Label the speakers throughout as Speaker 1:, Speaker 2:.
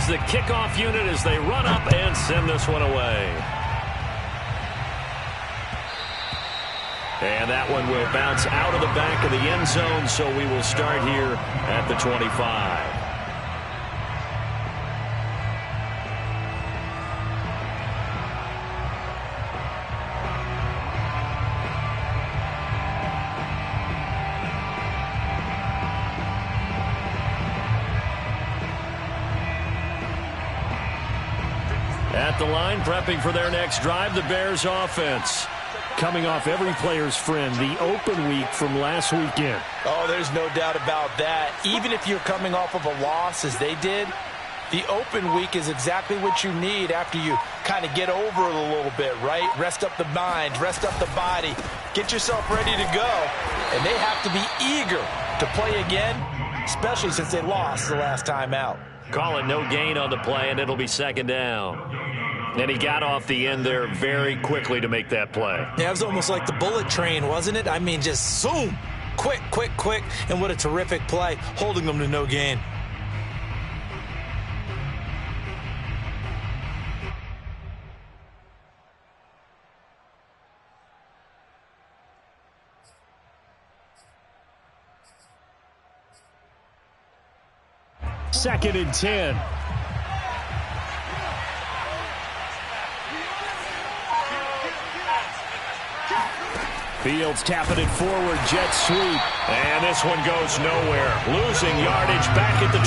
Speaker 1: is the kickoff unit as they run up and send this one away. And that one will bounce out of the back of the end zone, so we will start here at the 25. At the line, prepping for their next drive, the Bears offense. Coming off every player's friend, the open week from last weekend.
Speaker 2: Oh, there's no doubt about that. Even if you're coming off of a loss as they did, the open week is exactly what you need after you kind of get over it a little bit, right? Rest up the mind, rest up the body, get yourself ready to go. And they have to be eager to play again, especially since they lost the last time out.
Speaker 1: Call it no gain on the play, and it'll be second down. And he got off the end there very quickly to make that play.
Speaker 2: Yeah, it was almost like the bullet train, wasn't it? I mean, just zoom. Quick, quick, quick. And what a terrific play, holding them to no gain.
Speaker 1: Second and 10. Fields tapping it forward, jet sweep. And this one goes nowhere. Losing yardage back at the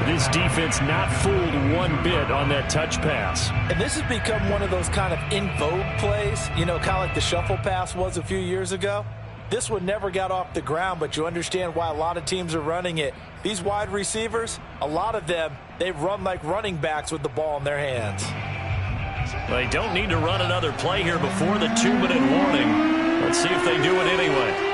Speaker 1: 22. This defense not fooled one bit on that touch pass.
Speaker 2: And this has become one of those kind of in vogue plays, you know, kind of like the shuffle pass was a few years ago. This one never got off the ground, but you understand why a lot of teams are running it. These wide receivers, a lot of them, they run like running backs with the ball in their hands.
Speaker 1: They don't need to run another play here before the 2-minute warning. Let's see if they do it anyway.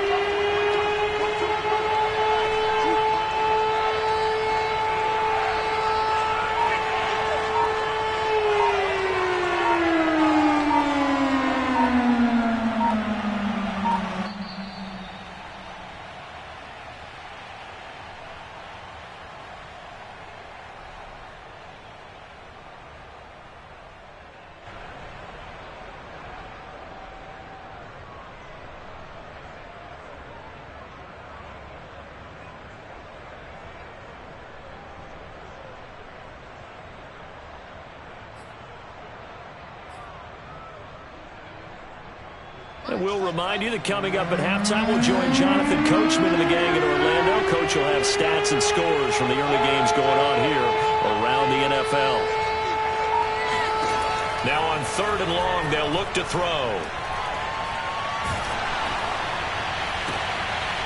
Speaker 1: And we'll remind you that coming up at halftime, we'll join Jonathan Coachman and the gang in Orlando. Coach will have stats and scores from the early games going on here around the NFL. Now on 3rd and long, they'll look to throw.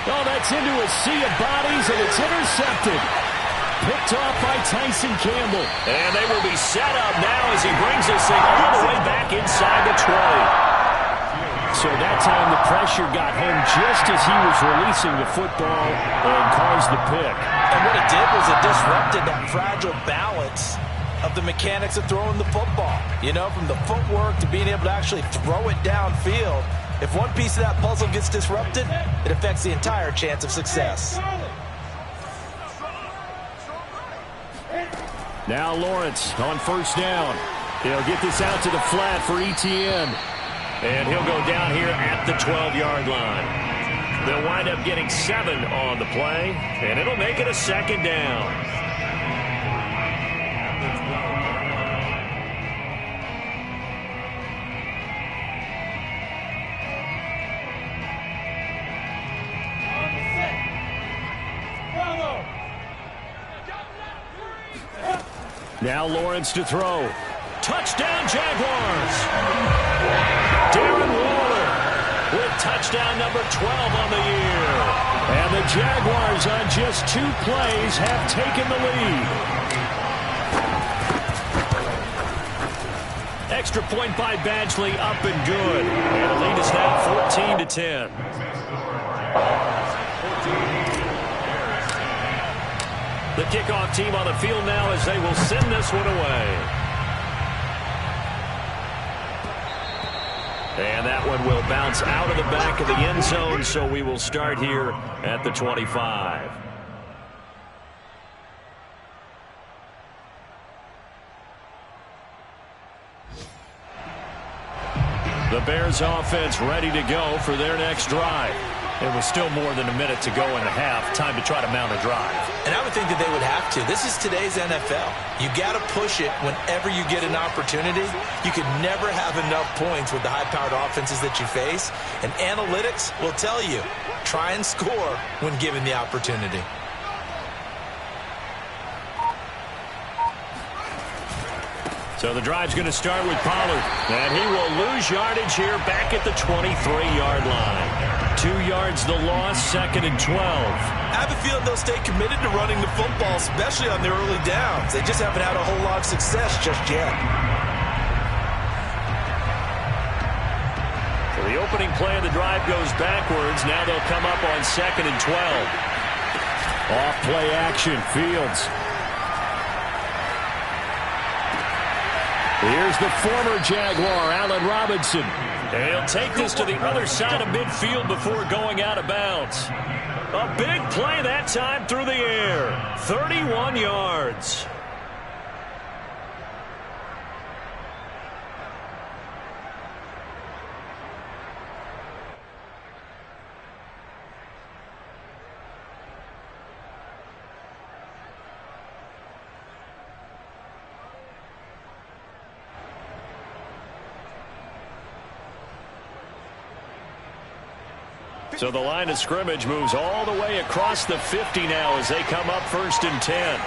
Speaker 1: Oh, that's into a sea of bodies, and it's intercepted. Picked off by Tyson Campbell. And they will be set up now as he brings this thing all the way back inside the 20. So that time the pressure got home just as he was releasing the football and caused the pick.
Speaker 2: And what it did was it disrupted that fragile balance of the mechanics of throwing the football. You know, from the footwork to being able to actually throw it downfield. If one piece of that puzzle gets disrupted, it affects the entire chance of success.
Speaker 1: Now Lawrence on 1st down. He'll get this out to the flat for Etienne. And he'll go down here at the 12-yard line. They'll wind up getting 7 on the play, and it'll make it a 2nd down. Now Lawrence to throw. Touchdown, Jaguars! Darren Waller with touchdown number 12 on the year. And the Jaguars on just 2 plays have taken the lead. Extra point by Badgley, up and good. And the lead is now 14-10. The kickoff team on the field now as they will send this one away. And that one will bounce out of the back of the end zone, so we will start here at the 25. The Bears offense ready to go for their next drive. It was still more than a minute to go in the half. Time to try to mount a drive.
Speaker 2: And I would think that they would have to. This is today's NFL. You got to push it whenever you get an opportunity. You could never have enough points with the high-powered offenses that you face. And analytics will tell you, try and score when given the opportunity.
Speaker 1: So the drive's going to start with Pollard. And he will lose yardage here back at the 23-yard line. 2 yards the loss, 2nd and 12.
Speaker 2: I have a feeling they'll stay committed to running the football, especially on their early downs. They just haven't had a whole lot of success just yet.
Speaker 1: So the opening play of the drive goes backwards. Now they'll come up on 2nd and 12. Off play action, Fields. Here's the former Jaguar, Allen Robinson. And he'll take this to the other side of midfield before going out of bounds. A big play that time through the air. 31 yards. So the line of scrimmage moves all the way across the 50 now as they come up 1st and 10.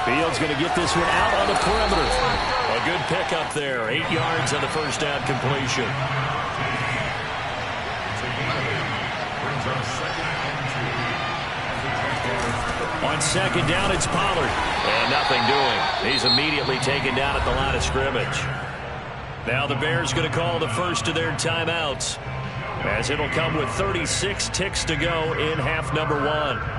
Speaker 1: Fields going to get this one out on the perimeter. A good pickup there. 8 yards on the first down completion. On 2nd down, it's Pollard. And nothing doing. He's immediately taken down at the line of scrimmage. Now the Bears going to call the first of their timeouts, as it'll come with 36 ticks to go in half number 1.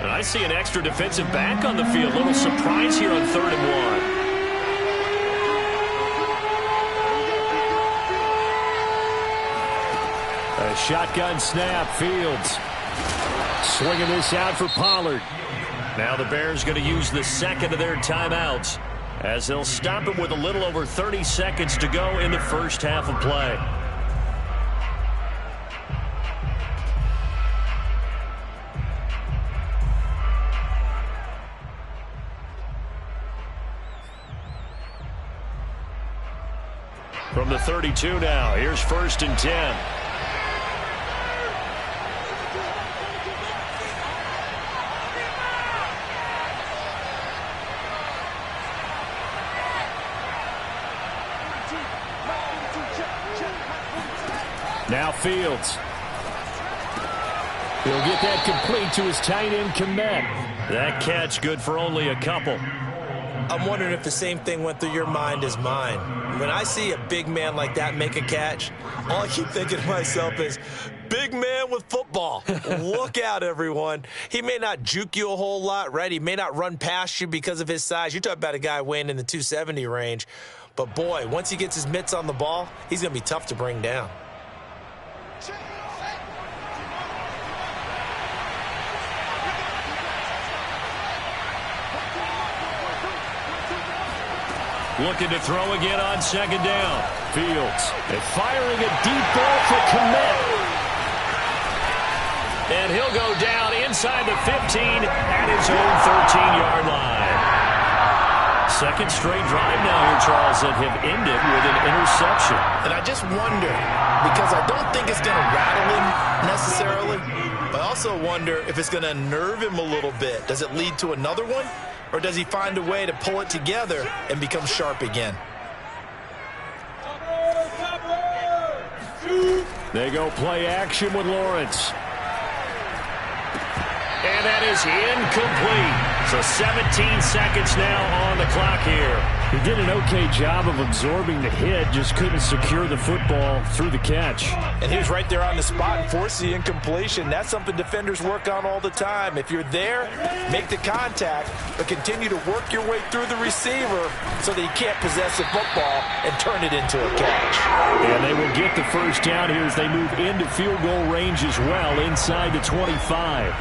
Speaker 1: I see an extra defensive back on the field. Little surprise here on 3rd and 1. A shotgun snap. Fields swinging this out for Pollard. Now the Bears going to use the 2nd of their timeouts, as they'll stop him with a little over 30 seconds to go in the first half of play. From the 32 now, here's 1st and 10. Now Fields. He'll get that complete to his tight end, Kmet. That catch good for only a couple.
Speaker 2: I'm wondering if the same thing went through your mind as mine. When I see a big man like that make a catch, all I keep thinking to myself is, big man with football. Look out, everyone. He may not juke you a whole lot, right? He may not run past you because of his size. You're talking about a guy weighing in the 270 range. But, boy, once he gets his mitts on the ball, he's going to be tough to bring down.
Speaker 1: Looking to throw again on 2nd down. Fields. And firing a deep ball for Kmet. And he'll go down inside the 15 at his own 13-yard line. 2nd straight drive now here, Charles, that have ended with an interception.
Speaker 2: And I just wonder, because I don't think it's going to rattle him necessarily, but I also wonder if it's going to nerve him a little bit. Does it lead to another one? Or does he find a way to pull it together and become sharp again?
Speaker 1: They go play action with Lawrence. And that is incomplete. So 17 seconds now on the clock here.
Speaker 3: He did an okay job of absorbing the hit, just couldn't secure the football through the catch.
Speaker 2: And he was right there on the spot and forced the incompletion. That's something defenders work on all the time. If you're there, make the contact, but continue to work your way through the receiver so that he can't possess the football and turn it into a catch.
Speaker 3: And they will get the first down here as they move into field goal range as well, inside the 25.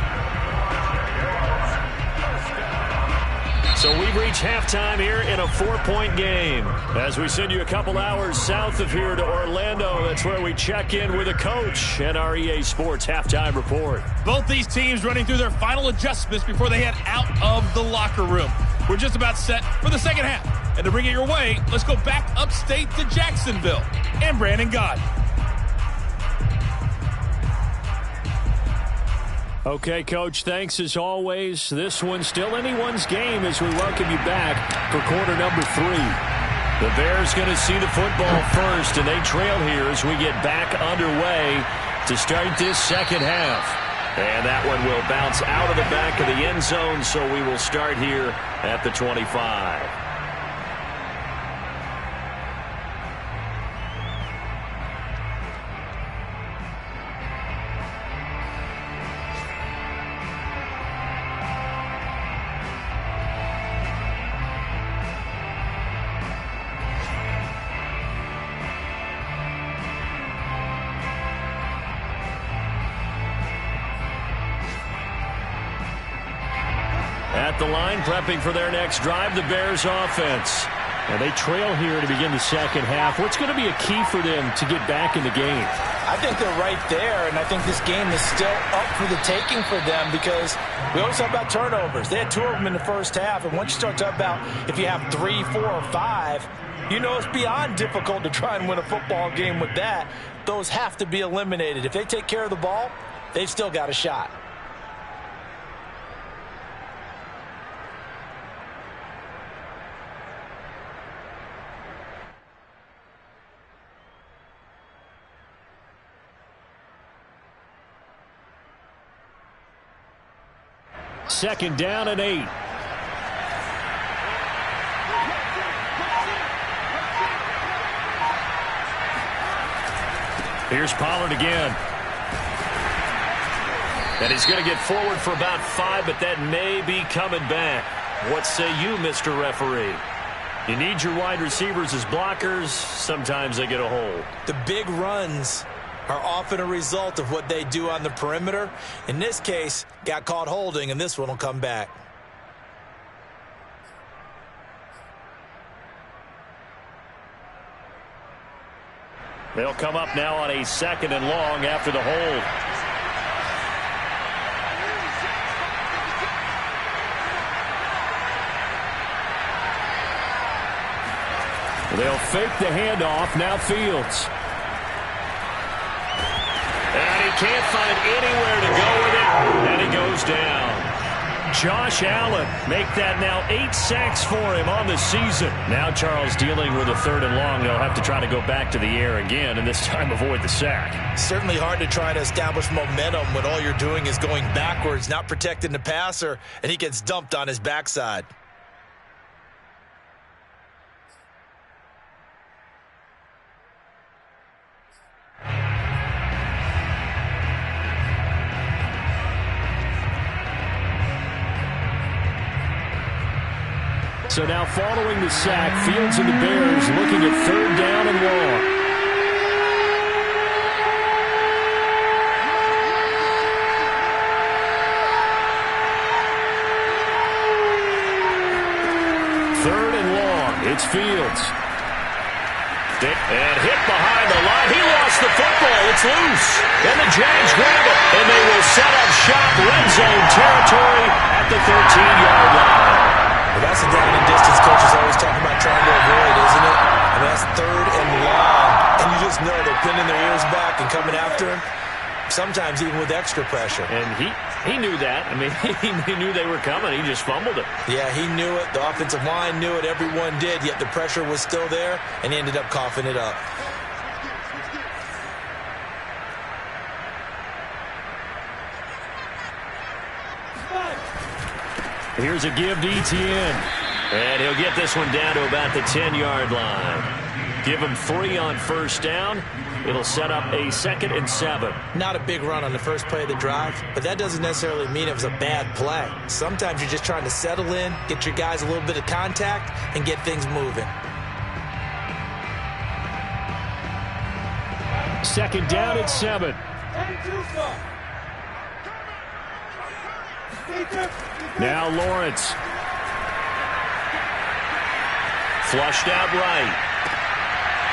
Speaker 1: So we've reached halftime here in a 4-point game. As we send you a couple hours south of here to Orlando, that's where we check in with a coach and our EA Sports halftime report.
Speaker 4: Both these teams running through their final adjustments before they head out of the locker room. We're just about set for the second half. And to bring it your way, let's go back upstate to Jacksonville and Brandon Gaudin.
Speaker 3: Okay, Coach, thanks as always. This one's still anyone's game as we welcome you back for quarter number 3.
Speaker 1: The Bears going to see the football first, and they trail here as we get back underway to start this second half. And that one will bounce out of the back of the end zone, so we will start here at the 25. At the line, prepping for their next drive, the Bears offense.
Speaker 3: And they trail here to begin the second half. What's going to be a key for them to get back in the game?
Speaker 2: I think they're right there, and I think this game is still up for the taking for them because we always talk about turnovers. They had 2 of them in the first half, and once you start talking about if you have 3, 4, or 5, you know it's beyond difficult to try and win a football game with that. Those have to be eliminated. If they take care of the ball, they've still got a shot.
Speaker 3: Second down and 8.
Speaker 1: Here's Pollard again. And he's going to get forward for about 5, but that may be coming back. What say you, Mr. Referee? You need your wide receivers as blockers. Sometimes they get a hold.
Speaker 2: The big runs are often a result of what they do on the perimeter. In this case, got caught holding, and this one will come back.
Speaker 1: They'll come up now on a 2nd and long after the hold.
Speaker 3: They'll fake the handoff. Now Fields.
Speaker 1: And he can't find anywhere to go with it, and he goes down.
Speaker 3: Josh Allen, make that now 8 sacks for him on the season.
Speaker 1: Now Charles dealing with a 3rd and long. They'll have to try to go back to the air again, and this time avoid the sack.
Speaker 2: Certainly hard to try to establish momentum when all you're doing is going backwards, not protecting the passer, and he gets dumped on his backside.
Speaker 3: So now following the sack, Fields and the Bears looking at 3rd down and long. Third and long. It's Fields.
Speaker 1: And hit behind the line. He lost the football. It's loose. And the Jags grab it. And they will set up shop red zone territory at the 13-yard line.
Speaker 2: Well, that's the down and distance coaches always talking about trying to avoid, isn't it? I mean, that's 3rd and long. And you just know they're pinning their ears back and coming after him, sometimes even with extra pressure.
Speaker 1: And he knew that. I mean, he knew they were coming. He just fumbled it.
Speaker 2: Yeah, he knew it. The offensive line knew it. Everyone did, yet the pressure was still there, and he ended up coughing it up.
Speaker 3: Here's a give to Etienne.
Speaker 1: And he'll get this one down to about the 10-yard line. Give him 3 on first down. It'll set up a 2nd and 7.
Speaker 2: Not a big run on the first play of the drive, but that doesn't necessarily mean it was a bad play. Sometimes you're just trying to settle in, get your guys a little bit of contact, and get things moving.
Speaker 3: 2nd down at 7. Now Lawrence.
Speaker 1: Flushed out right.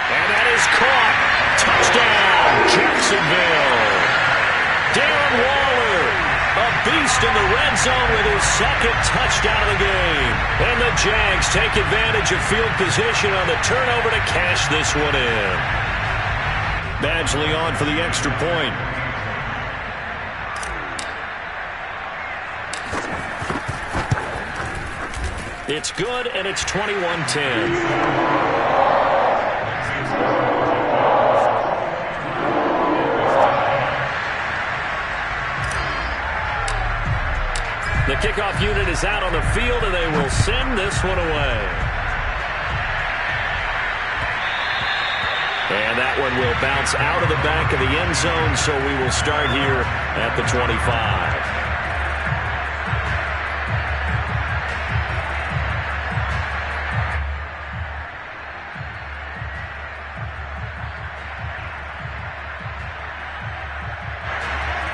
Speaker 1: And that is caught. Touchdown, Jacksonville. Darren Waller, a beast in the red zone with his 2nd touchdown of the game. And the Jags take advantage of field position on the turnover to cash this one in.
Speaker 3: Badgley on for the extra point.
Speaker 1: It's good, and it's 21-10. The kickoff unit is out on the field, and they will send this one away. And that one will bounce out of the back of the end zone, so we will start here at the 25.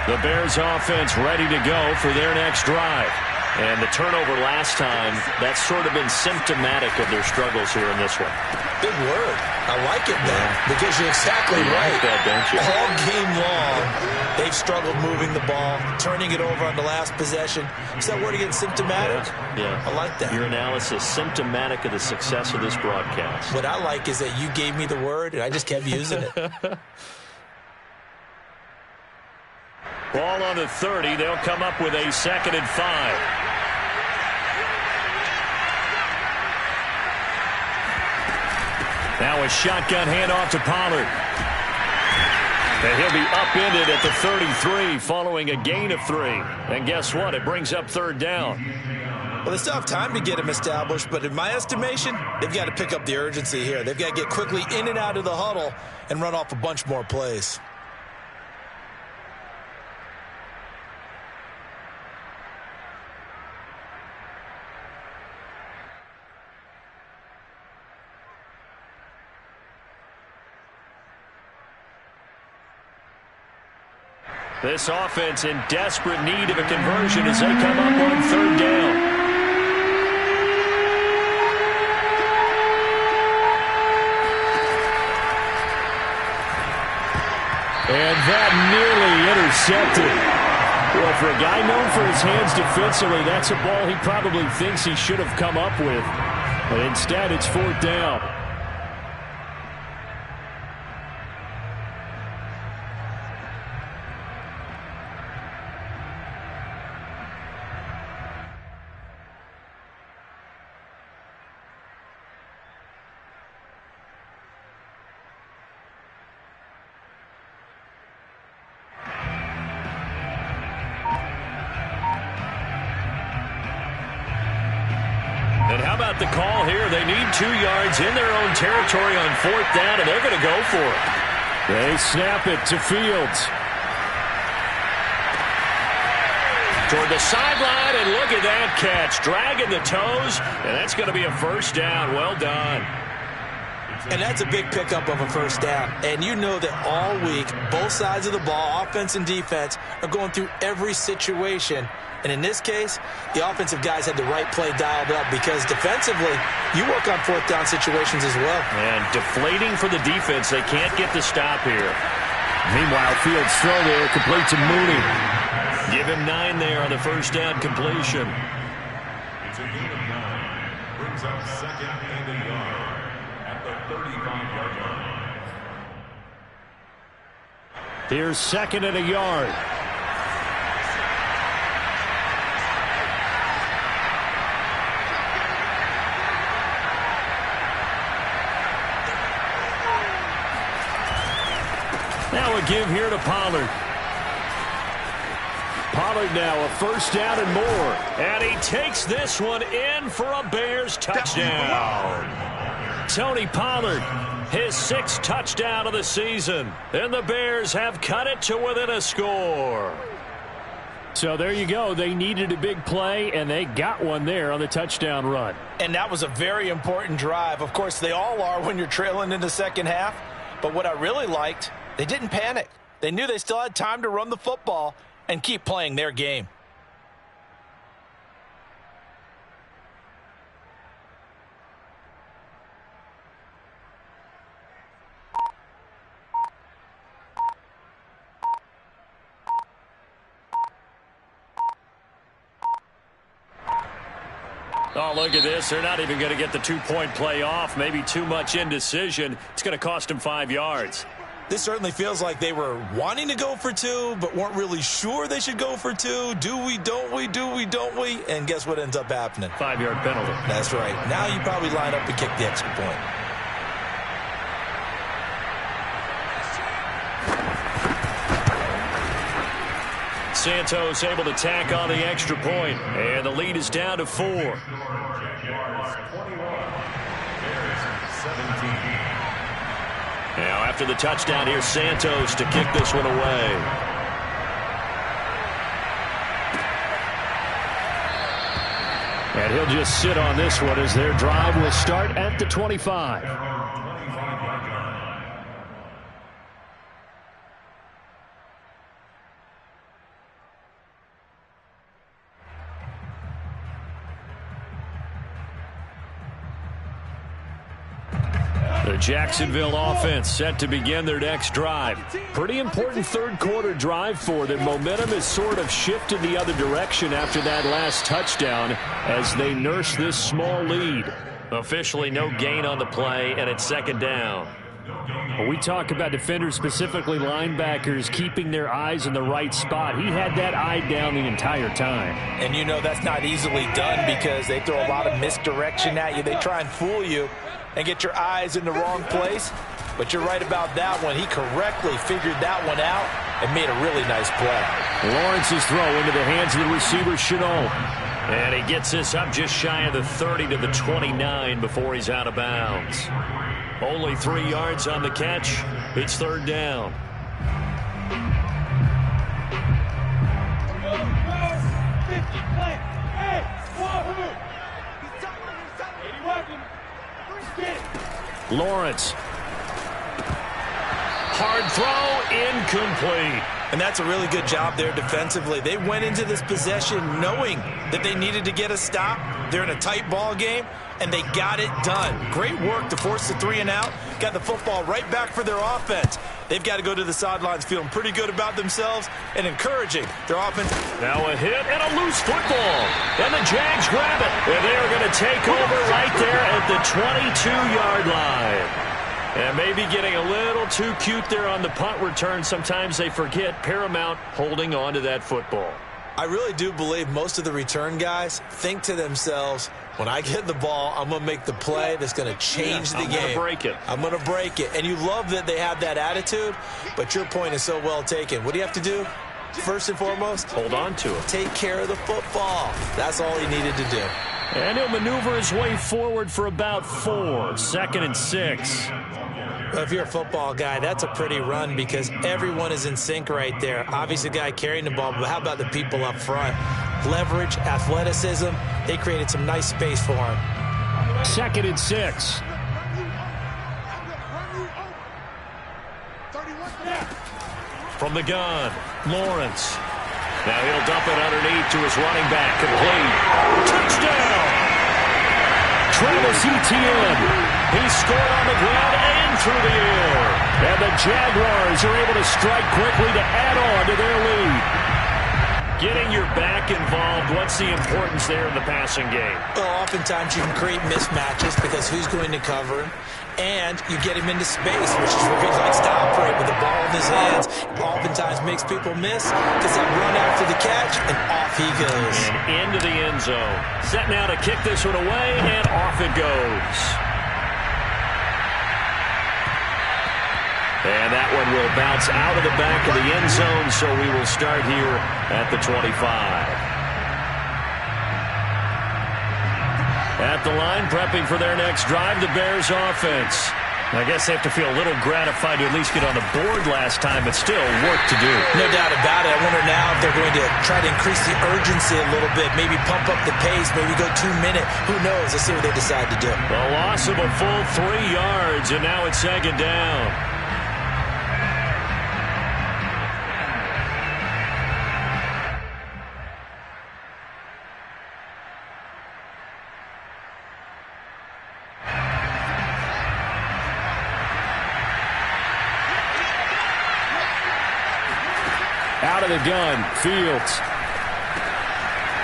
Speaker 1: The Bears offense ready to go for their next drive. And the turnover last time, that's sort of been symptomatic of their struggles here in this one.
Speaker 2: Big word. I like it, man, because you're exactly right.
Speaker 1: Like that, don't you?
Speaker 2: All game long, they've struggled moving the ball, turning it over on the last possession. Is that word again, symptomatic?
Speaker 1: Yeah.
Speaker 2: I like that.
Speaker 1: Your analysis, symptomatic of the success of this broadcast.
Speaker 2: What I like is that you gave me the word, and I just kept using it.
Speaker 3: Ball on the 30. They'll come up with a 2nd and 5. Now a shotgun handoff to Pollard. And he'll be upended at the 33 following a gain of 3. And guess what? It brings up 3rd down.
Speaker 2: Well, they still have time to get him established, but in my estimation, they've got to pick up the urgency here. They've got to get quickly in and out of the huddle and run off a bunch more plays.
Speaker 3: This offense in desperate need of a conversion as they come up on 3rd down. And that nearly intercepted. Well, for a guy known for his hands defensively, that's a ball he probably thinks he should have come up with. But instead, it's 4th down. The call here, they need 2 yards in their own territory on 4th down, and they're going to go for it. They snap it to Fields. Toward the sideline, and look at that catch. Dragging the toes, and that's going to be a 1st down. Well done.
Speaker 2: And that's a big pickup of a 1st down. And you know that all week, both sides of the ball, offense and defense, are going through every situation. And in this case, the offensive guys had the right play dialed up because defensively, you work on 4th down situations as well.
Speaker 3: And deflating for the defense. They can't get the stop here. Meanwhile, Fields throw there, complete to Mooney. Give him 9 there on the 1st down completion.
Speaker 5: It's a gain of 9. Brings up 2nd and a yard at the 35-yard line.
Speaker 3: Here's 2nd and a yard. Now a give here to Pollard. Pollard now, a first down and more. And he takes this one in for a Bears touchdown. Tony Pollard, his 6th touchdown of the season. And the Bears have cut it to within a score. So there you go. They needed a big play, and they got one there on the touchdown run.
Speaker 2: And that was a very important drive. Of course, they all are when you're trailing in the second half. But what I really liked, they didn't panic. They knew they still had time to run the football and keep playing their game.
Speaker 3: Oh, look at this. They're not even going to get the 2-point play off. Maybe too much indecision. It's going to cost them 5 yards.
Speaker 2: This certainly feels like they were wanting to go for 2, but weren't really sure they should go for 2. Do we, don't we, do we, don't we? And guess what ends up happening?
Speaker 3: 5-yard penalty.
Speaker 2: That's right. Now you probably line up and kick the extra point.
Speaker 3: Santos able to tack on the extra point, and the lead is down to 4. Now after the touchdown, here's Santos to kick this one away. And he'll just sit on this one as their drive will start at the 25. The Jacksonville offense set to begin their next drive. Pretty important third-quarter drive for them. Momentum has sort of shifted the other direction after that last touchdown as they nurse this small lead. Officially no gain on the play, and it's second down. We talk about defenders, specifically linebackers, keeping their eyes in the right spot. He had that eye down the entire time.
Speaker 2: And you know that's not easily done because they throw a lot of misdirection at you. They try and fool you and get your eyes in the wrong place. But you're right about that one. He correctly figured that one out and made a really nice play.
Speaker 3: Lawrence's throw into the hands of the receiver, Shenault. And he gets this up just shy of the 30 to the 29 before he's out of bounds. Only 3 yards on the catch. It's third down. Lawrence. Hard throw, incomplete.
Speaker 2: And that's a really good job there defensively. They went into this possession knowing that they needed to get a stop. They're in a tight ball game, and they got it done. Great work to force the 3 and out. Got the football right back for their offense. They've got to go to the sidelines feeling pretty good about themselves and encouraging their offense.
Speaker 3: Now a hit and a loose football. And the Jags grab it. And they are going to take over right there at the 22-yard line. And maybe getting a little too cute there on the punt return. Sometimes they forget Paramount holding on to that football.
Speaker 2: I really do believe most of the return guys think to themselves, when I get the ball, I'm going to make the play that's going to change the game.
Speaker 3: I'm going to break it.
Speaker 2: I'm going to break it. And you love that they have that attitude, but your point is so well taken. What do you have to do? First and foremost,
Speaker 3: hold on to it.
Speaker 2: Take care of the football. That's all he needed to do.
Speaker 3: And he'll maneuver his way forward for about 4. 2nd and 6.
Speaker 2: Well, if you're a football guy, that's a pretty run because everyone is in sync right there. Obviously, the guy carrying the ball, but how about the people up front? Leverage, athleticism, they created some nice space for him.
Speaker 3: 2nd and 6. From the gun, Lawrence. Now he'll dump it underneath to his running back. Complete. Touchdown! Travis Etienne. He scored on the ground and through the air. And the Jaguars are able to strike quickly to add on to their lead. Getting your back involved, what's the importance there in the passing game?
Speaker 2: Well, oftentimes you can create mismatches because who's going to cover him? And you get him into space, which is where he likes to operate with the ball in his hands. Oftentimes makes people miss because they run after the catch, and off he goes.
Speaker 3: And into the end zone. Set now to kick this one away, and off it goes. And that one will bounce out of the back of the end zone, so we will start here at the 25. At the line, prepping for their next drive, the Bears offense. I guess they have to feel a little gratified to at least get on the board last time, but still work to do.
Speaker 2: No doubt about it. I wonder now if they're going to try to increase the urgency a little bit, maybe pump up the pace, maybe go 2 minutes. Who knows? Let's see what they decide to do.
Speaker 3: A loss of a full 3 yards, and now it's second down. Out of the gun, Fields.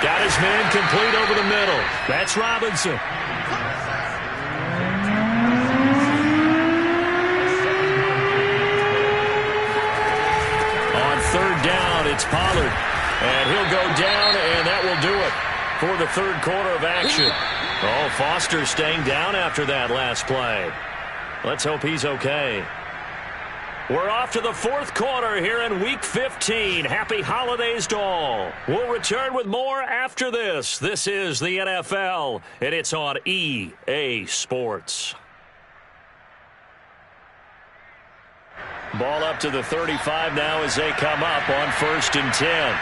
Speaker 3: Got his man complete over the middle. That's Robinson. On third down, it's Pollard. And he'll go down, and that will do it for the third quarter of action. Oh, Foster staying down after that last play. Let's hope he's okay. We're off to the fourth quarter here in Week 15. Happy holidays to all. We'll return with more after this. This is the NFL, and it's on EA Sports. Ball up to the 35 now as they come up on 1st and 10.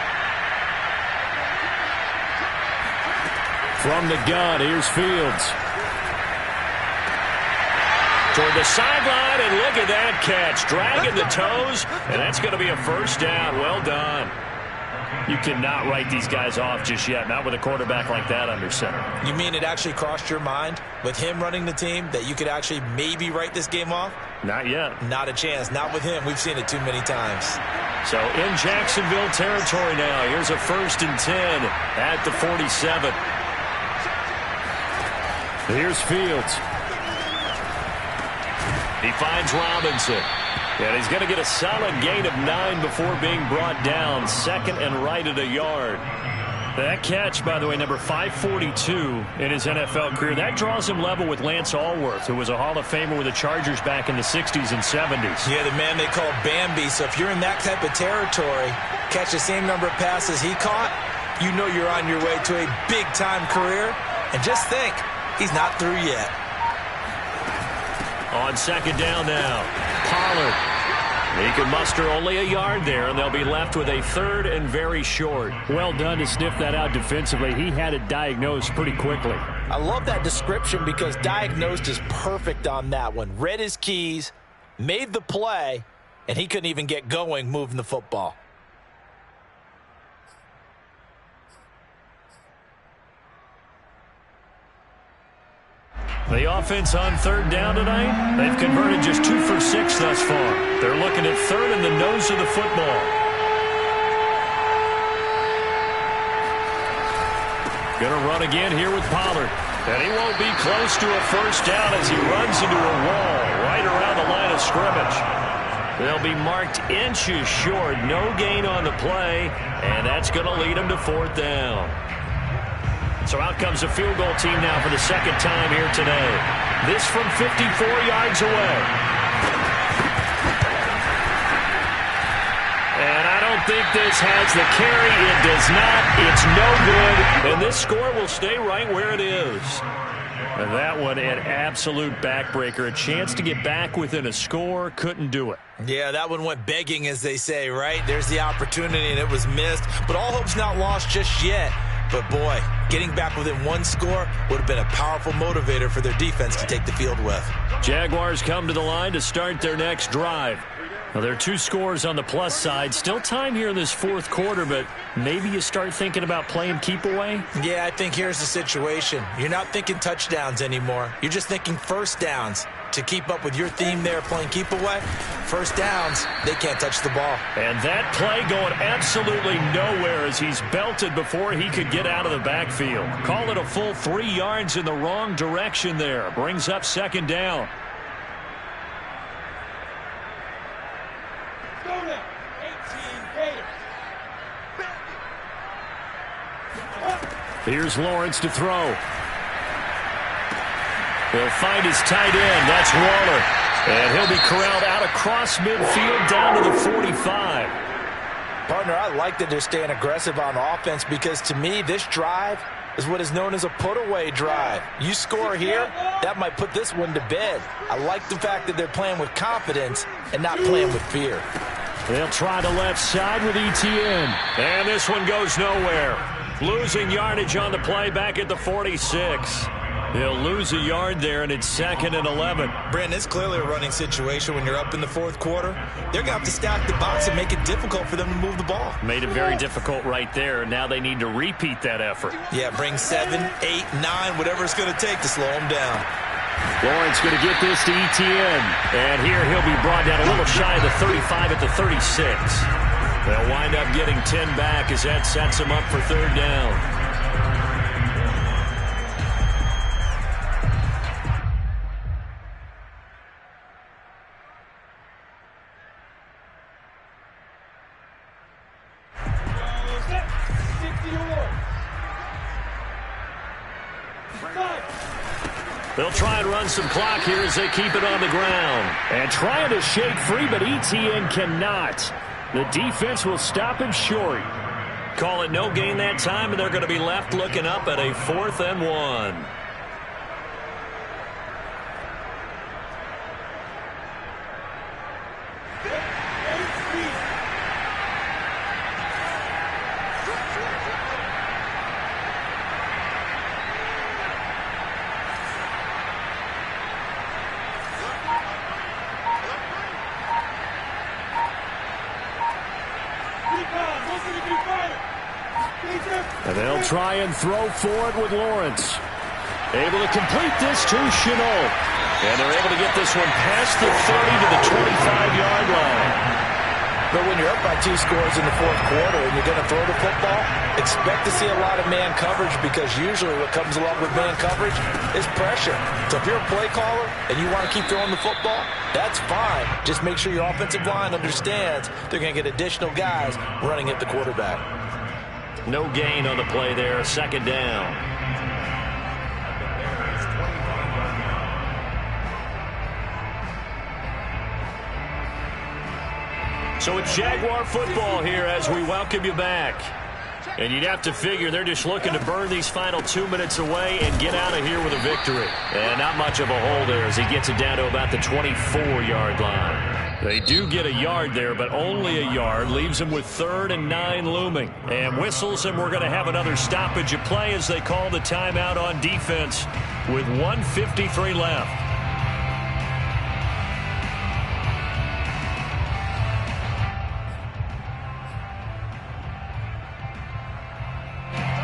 Speaker 3: From the gun, here's Fields. Toward the sideline, and look at that catch. Dragging the toes, and that's going to be a first down. Well done. You cannot write these guys off just yet, not with a quarterback like that under center.
Speaker 2: You mean it actually crossed your mind with him running the team that you could actually maybe write this game off?
Speaker 3: Not yet.
Speaker 2: Not a chance. Not with him. We've seen it too many times.
Speaker 3: So in Jacksonville territory now. Here's a 1st and 10 at the 47. Here's Fields. He finds Robinson. And he's going to get a solid gain of 9 before being brought down. 2nd and right at a yard. That catch, by the way, number 542 in his NFL career. That draws him level with Lance Allworth, who was a Hall of Famer with the Chargers back in the 60s and 70s.
Speaker 2: Yeah, the man they called Bambi. So if you're in that type of territory, catch the same number of passes he caught, you know you're on your way to a big-time career. And just think, he's not through yet.
Speaker 3: On 2nd down now, Pollard. He can muster only a yard there, and they'll be left with a 3rd and very short. Well done to sniff that out defensively. He had it diagnosed pretty quickly.
Speaker 2: I love that description because diagnosed is perfect on that one. Read his keys, made the play, and he couldn't even get going moving the football.
Speaker 3: The offense on 3rd down tonight, they've converted just 2 for 6 thus far. They're looking at 3rd in the nose of the football. Gonna run again here with Pollard. And he won't be close to a first down as he runs into a wall right around the line of scrimmage. They'll be marked inches short, no gain on the play, and that's going to lead them to 4th down. So out comes the field goal team now for the 2nd time here today. This from 54 yards away. And I don't think this has the carry. It does not. It's no good. And this score will stay right where it is. And that one, an absolute backbreaker. A chance to get back within a score. Couldn't do it.
Speaker 2: Yeah, that one went begging, as they say, right? There's the opportunity, and it was missed. But all hope's not lost just yet. But, boy, getting back within 1 score would have been a powerful motivator for their defense to take the field with.
Speaker 3: Jaguars come to the line to start their next drive. Well, there are 2 scores on the plus side. Still time here in this 4th quarter, but maybe you start thinking about playing keep away?
Speaker 2: Yeah, I think here's the situation. You're not thinking touchdowns anymore. You're just thinking first downs. To keep up with your theme there, playing keep away, first downs, they can't touch the ball.
Speaker 3: And that play going absolutely nowhere as he's belted before he could get out of the backfield. Call it a full 3 yards in the wrong direction there. Brings up 2nd down. Here's Lawrence to throw. He'll find his tight end. That's Waller. And he'll be corralled out across midfield down to the 45.
Speaker 2: Partner, I like that they're staying aggressive on offense because to me, this drive is what is known as a put-away drive. You score here, that might put this one to bed. I like the fact that they're playing with confidence and not playing with fear.
Speaker 3: They'll try the left side with Etienne. And this one goes nowhere. Losing yardage on the play back at the 46. They'll lose a yard there, and it's 2nd and 11.
Speaker 2: Brandon, it's clearly a running situation when you're up in the fourth quarter. They're going to have to stack the box and make it difficult for them to move the ball.
Speaker 3: Made it very difficult right there. Now they need to repeat that effort.
Speaker 2: Yeah, bring 7, 8, 9, whatever it's going to take to slow them down.
Speaker 3: Lawrence going to get this to Etienne. And here he'll be brought down a little shy of the 35 at the 36. They'll wind up getting 10 back as that sets them up for 3rd down. They'll try and run some clock here as they keep it on the ground. And trying to shake free, but Etienne cannot. The defense will stop him short. Call it no gain that time, and they're going to be left looking up at a 4th and 1. And they'll try and throw forward with Lawrence. Able to complete this to Shenault. And they're able to get this one past the 30 to the 25-yard line.
Speaker 2: But when you're up by 2 scores in the fourth quarter and you're going to throw the football, expect to see a lot of man coverage because usually what comes along with man coverage is pressure. So if you're a play caller and you want to keep throwing the football, that's fine. Just make sure your offensive line understands they're going to get additional guys running at the quarterback.
Speaker 3: No gain on the play there, 2nd down. So it's Jaguar football here as we welcome you back. And you'd have to figure they're just looking to burn these final 2 minutes away and get out of here with a victory. And not much of a hole there as he gets it down to about the 24-yard line. They do get a yard there, but only a yard. Leaves them with 3rd and 9 looming. And whistles, and we're going to have another stoppage of play as they call the timeout on defense with 1:53 left.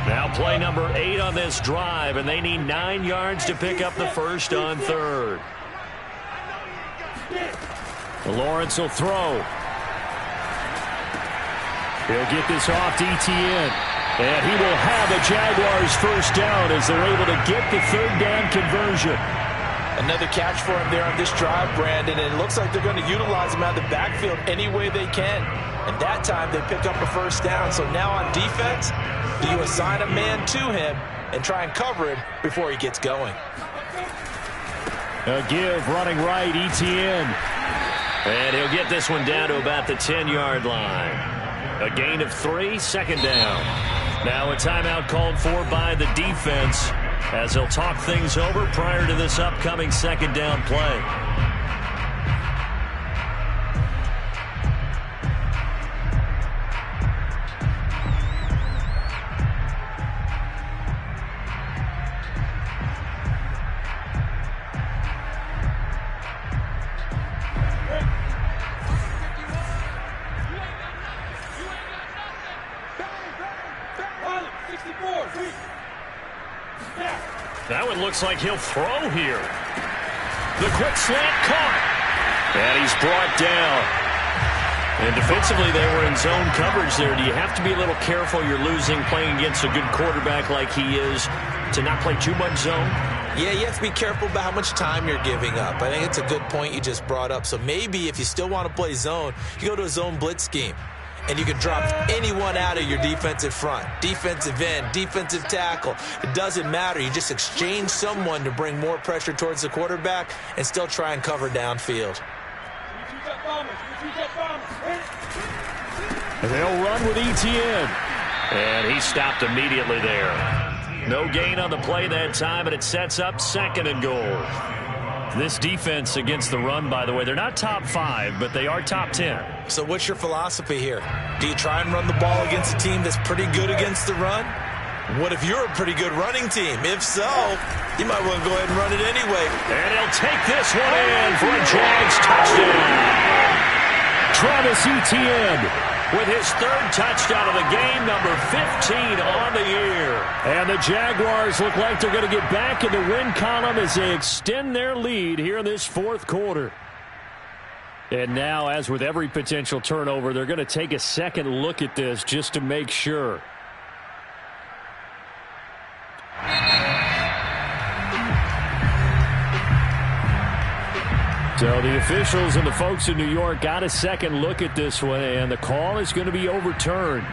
Speaker 3: Now play number 8 on this drive, and they need 9 yards to pick up the first on 3rd. Lawrence will throw. He'll get this off to Etienne. And he will have the Jaguars first down as they're able to get the 3rd down conversion.
Speaker 2: Another catch for him there on this drive, Brandon, and it looks like they're going to utilize him out of the backfield any way they can. And that time they pick up a first down. So now on defense, do you assign a man to him and try and cover him before he gets going?
Speaker 3: A give running right, Etienne. And he'll get this one down to about the 10-yard line. A gain of 3, 2nd down. Now a timeout called for by the defense as they'll talk things over prior to this upcoming 2nd down play. That one looks like he'll throw here. The quick slant caught. And he's brought down. And defensively, they were in zone coverage there. Do you have to be a little careful you're losing playing against a good quarterback like he is to not play too much zone?
Speaker 2: Yeah, you have to be careful about how much time you're giving up. I think it's a good point you just brought up. So maybe if you still want to play zone, you go to a zone blitz scheme. and you can drop anyone out of your defensive front. Defensive end, defensive tackle. It doesn't matter. You just exchange someone to bring more pressure towards the quarterback and still try and cover downfield.
Speaker 3: They'll run with Etienne.
Speaker 1: And he stopped immediately there. No gain on the play that time, and it sets up 2nd and goal.
Speaker 3: This defense against the run, by the way, they're not top 5, but they are top 10.
Speaker 2: So what's your philosophy here? Do you try and run the ball against a team that's pretty good against the run? What if you're a pretty good running team? If so, you might want to go ahead and run it anyway.
Speaker 1: And he'll take this one in for a Jags touchdown.
Speaker 3: Travis Etienne
Speaker 1: with his 3rd touchdown of the game, number 15 on the year.
Speaker 3: And the Jaguars look like they're going to get back in the win column as they extend their lead here in this 4th quarter. And now, as with every potential turnover, they're going to take a second look at this just to make sure. So the officials and the folks in New York got a second look at this one, and the call is going to be overturned.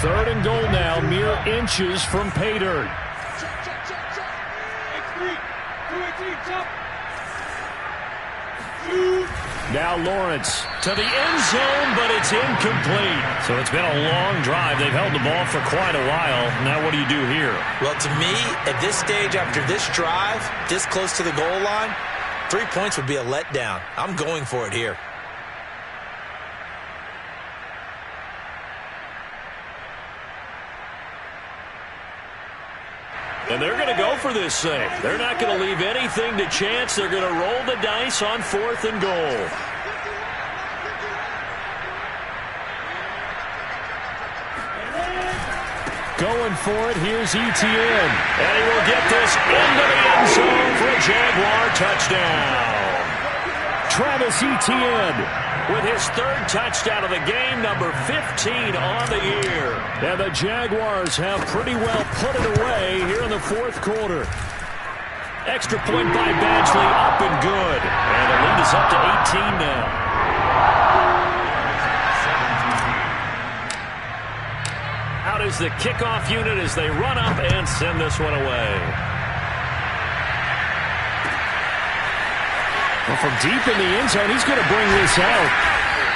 Speaker 3: Third and goal now, mere inches from pay dirt. Now Lawrence to the end zone, but it's incomplete. So it's been a long drive. They've held the ball for quite a while. Now what do you do here?
Speaker 2: Well, to me, at this stage, after this drive, this close to the goal line, 3 points would be a letdown. I'm going for it here.
Speaker 3: And they're going to go for this thing. They're not going to leave anything to chance. They're going to roll the dice on 4th and goal. Going for it, here's Etienne.
Speaker 1: And he will get this into the end zone for a Jaguar touchdown.
Speaker 3: Travis Etienne
Speaker 1: with his 3rd touchdown of the game, number 15 on the year.
Speaker 3: And the Jaguars have pretty well put it away here in the 4th quarter. Extra point by Badgley, up and good. And the lead is up to 18 now.
Speaker 1: Out is the kickoff unit as they run up and send this one away.
Speaker 3: Well, from deep in the end zone, he's going to bring this out.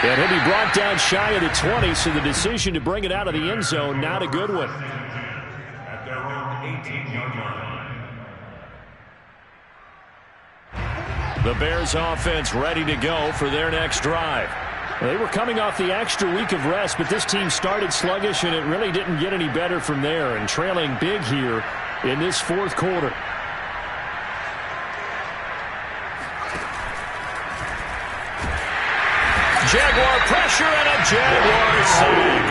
Speaker 3: And he'll be brought down shy of the 20, so the decision to bring it out of the end zone, not a good one.
Speaker 5: At their own 18-yard line.
Speaker 3: The Bears offense ready to go for their next drive. They were coming off the extra week of rest, but this team started sluggish, and it really didn't get any better from there, and trailing big here in this 4th quarter.
Speaker 1: Jaguar pressure and a Jaguar sack.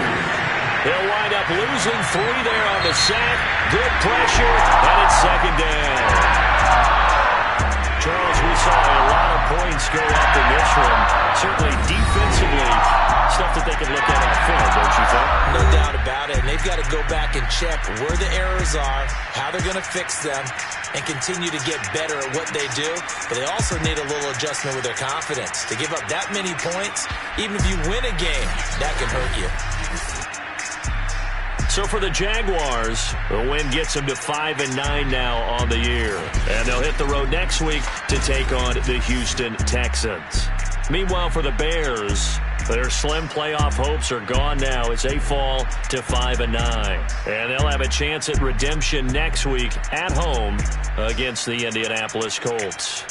Speaker 1: They'll wind up losing 3 there on the sack. Good pressure, and it's 2nd down. Charles, we saw a lot of points go up in this one. Certainly defensively, stuff that they can look at on film, don't you think?
Speaker 2: No doubt about it. And they've got to go back and check where the errors are, how they're going to fix them, and continue to get better at what they do. But they also need a little adjustment with their confidence. To give up that many points, even if you win a game, that can hurt you.
Speaker 1: So for the Jaguars, the win gets them to 5-9 now on the year. And they'll hit the road next week to take on the Houston Texans. Meanwhile, for the Bears, their slim playoff hopes are gone now as they fall to 5-9. And they'll have a chance at redemption next week at home against the Indianapolis Colts.